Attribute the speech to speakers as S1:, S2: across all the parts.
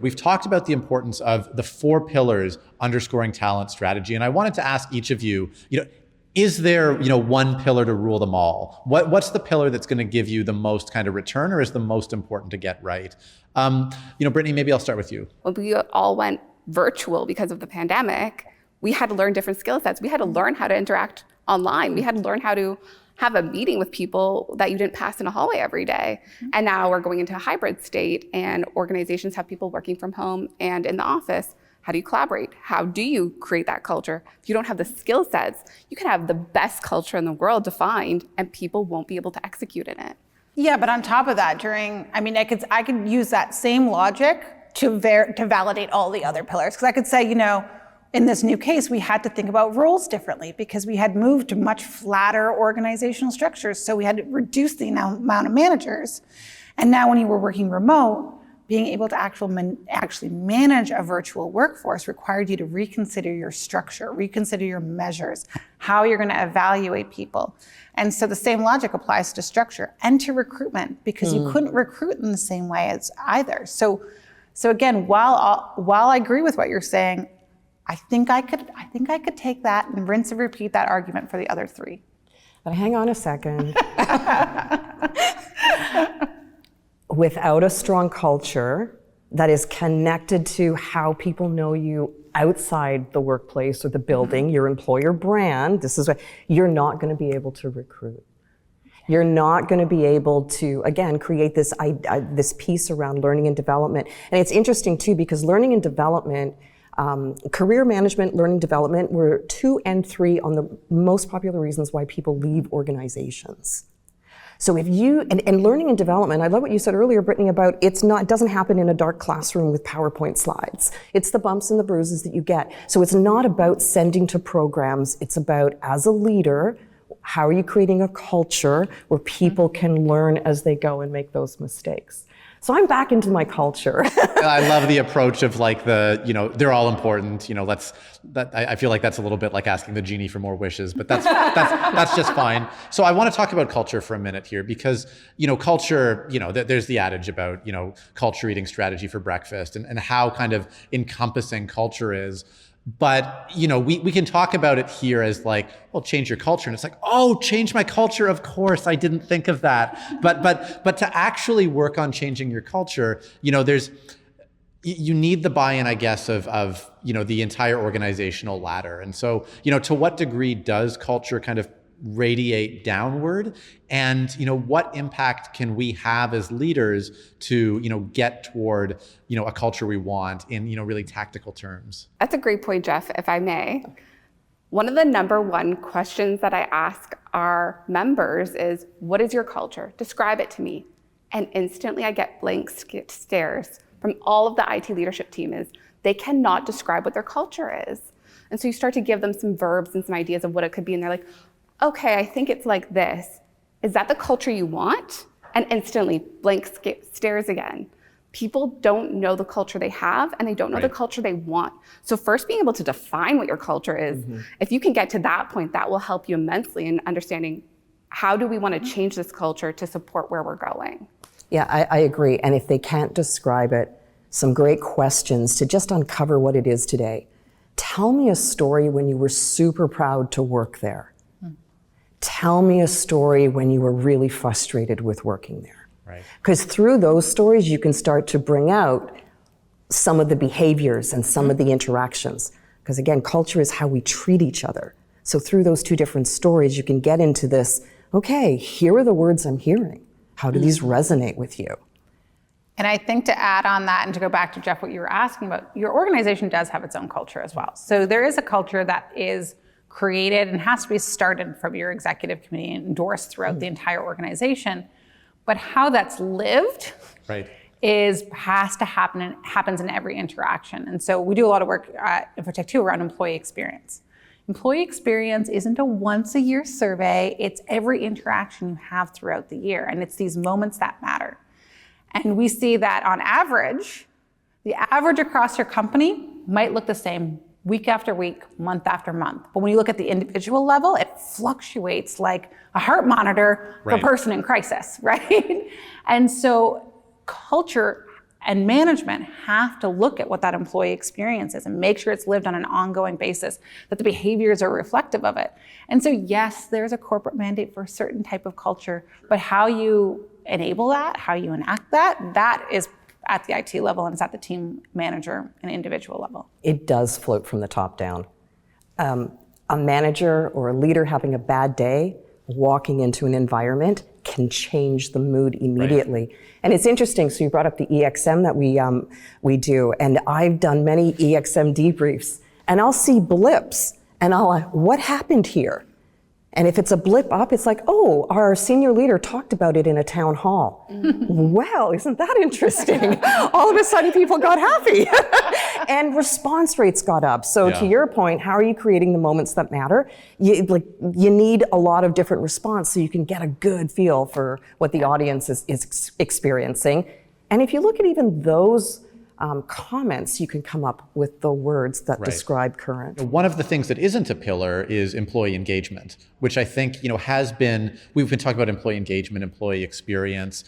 S1: we've talked about the importance of the 4 pillars underscoring talent strategy. And I wanted to ask each of you, is there, one pillar to rule them all? What's the pillar that's going to give you the most kind of return, or is the most important to get right? Brittany, maybe I'll start with you.
S2: When we all went virtual because of the pandemic, we had to learn different skill sets. We had to learn how to interact online. We had to learn how to have a meeting with people that you didn't pass in a hallway every day. And now we're going into a hybrid state, and organizations have people working from home and in the office. How do you collaborate? How do you create that culture? If you don't have the skill sets, you can have the best culture in the world defined, and people won't be able to execute in it.
S3: Yeah, but on top of that, I could use that same logic to validate all the other pillars. Because I could say, in this new case, we had to think about roles differently because we had moved to much flatter organizational structures. So we had to reduce the amount of managers. And now when you were working remote, being able to actually manage a virtual workforce required you to reconsider your structure, reconsider your measures, how you're going to evaluate people. And so the same logic applies to structure and to recruitment, because you couldn't recruit in the same way as either. So again, while I agree with what you're saying, I think I could take that and rinse and repeat that argument for the other 3.
S4: But hang on a second. Without a strong culture that is connected to how people know you outside the workplace or the building, your employer brand, you're not going to be able to recruit. You're not going to be able to, again, create this piece around learning and development. And it's interesting too, because learning and development, career management, learning development were 2 and 3 on the most popular reasons why people leave organizations. So if and learning and development, I love what you said earlier, Brittany, about it doesn't happen in a dark classroom with PowerPoint slides. It's the bumps and the bruises that you get. So it's not about sending to programs. It's about, as a leader, how are you creating a culture where people can learn as they go and make those mistakes? So I'm back into my culture.
S1: I love the approach of they're all important. I feel like that's a little bit like asking the genie for more wishes, but that's just fine. So I want to talk about culture for a minute here, because, culture, there's the adage about, culture eating strategy for breakfast, and how kind of encompassing culture is. But, we can talk about it here as change your culture. And it's change my culture. Of course, I didn't think of that. But to actually work on changing your culture, you need the buy-in, I guess, of the entire organizational ladder. And so, to what degree does culture kind of radiate downward, and what impact can we have as leaders to get toward a culture we want in really tactical terms?
S2: That's a great point, Jeff, if I may. One of the number 1 questions that I ask our members is, what is your culture? Describe it to me. And instantly I get blank stares from all of the IT leadership team. Is they cannot describe what their culture is. And so you start to give them some verbs and some ideas of what it could be, and they're like, okay, I think it's like this. Is that the culture you want? And instantly, blank stares again. People don't know the culture they have, and they don't know the culture they want. So first, being able to define what your culture is, if you can get to that point, that will help you immensely in understanding, how do we want to change this culture to support where we're going?
S4: Yeah, I agree. And if they can't describe it, some great questions to just uncover what it is today. Tell me a story when you were super proud to work there. Tell me a story when you were really frustrated with working there.
S1: Right.
S4: Because through those stories, you can start to bring out some of the behaviors and some of the interactions. Because again, culture is how we treat each other. So through those 2 different stories, you can get into this, okay, here are the words I'm hearing. How do these resonate with you?
S3: And I think to add on that, and to go back to Jeff, what you were asking about, your organization does have its own culture as well. So there is a culture that is created and has to be started from your executive committee and endorsed throughout the entire organization. But how that's lived has to happen and happens in every interaction. And so we do a lot of work at Infotech too around employee experience. Employee experience isn't a once a year survey, it's every interaction you have throughout the year. And it's these moments that matter. And we see that on average, the average across your company might look the same week after week, month after month. But when you look at the individual level, it fluctuates like a heart monitor for a person in crisis, right? And so culture and management have to look at what that employee experience is and make sure it's lived on an ongoing basis, that the behaviors are reflective of it. And so yes, there's a corporate mandate for a certain type of culture, but how you enable that, how you enact that, that is at the IT level and it's at the team manager and individual level.
S4: It does float from the top down. A manager or a leader having a bad day, walking into an environment can change the mood immediately. Right. And it's interesting, so you brought up the EXM that we do, and I've done many EXM debriefs, and I'll see blips, and I'll like, what happened here? And if it's a blip up, it's like, oh, our senior leader talked about it in a town hall. Well, isn't that interesting? All of a sudden, people got happy. And response rates got up. So to your point, how are you creating the moments that matter? You need a lot of different response so you can get a good feel for what the audience is experiencing. And if you look at even those comments, you can come up with the words that describe current.
S1: One of the things that isn't a pillar is employee engagement, which I think has been. We've been talking about employee engagement, employee experience.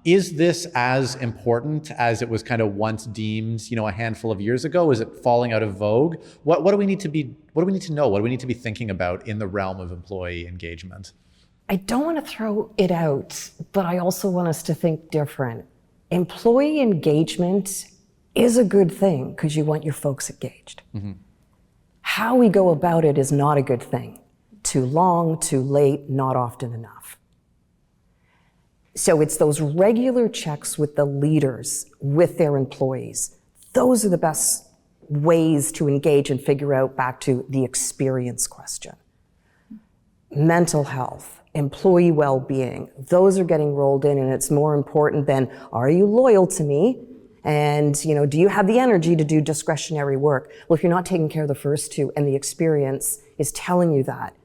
S1: Is this as important as it was kind of once deemed, a handful of years ago? Is it falling out of vogue? What do we need to be? What do we need to know? What do we need to be thinking about in the realm of employee engagement?
S4: I don't want to throw it out, but I also want us to think different. Employee engagement is a good thing because you want your folks engaged. Mm-hmm. How we go about it is not a good thing. Too long, too late, not often enough. So it's those regular checks with the leaders, with their employees. Those are the best ways to engage and figure out, back to the experience question. Mental health. Employee well-being, those are getting rolled in, and it's more important than, are you loyal to me? And, do you have the energy to do discretionary work? Well, if you're not taking care of the first two and the experience is telling you that,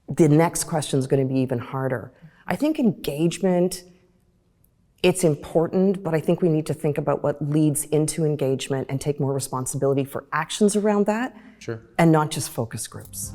S4: the next question is going to be even harder. I think engagement, it's important, but I think we need to think about what leads into engagement and take more responsibility for actions around that.
S1: Sure.
S4: And not just focus groups.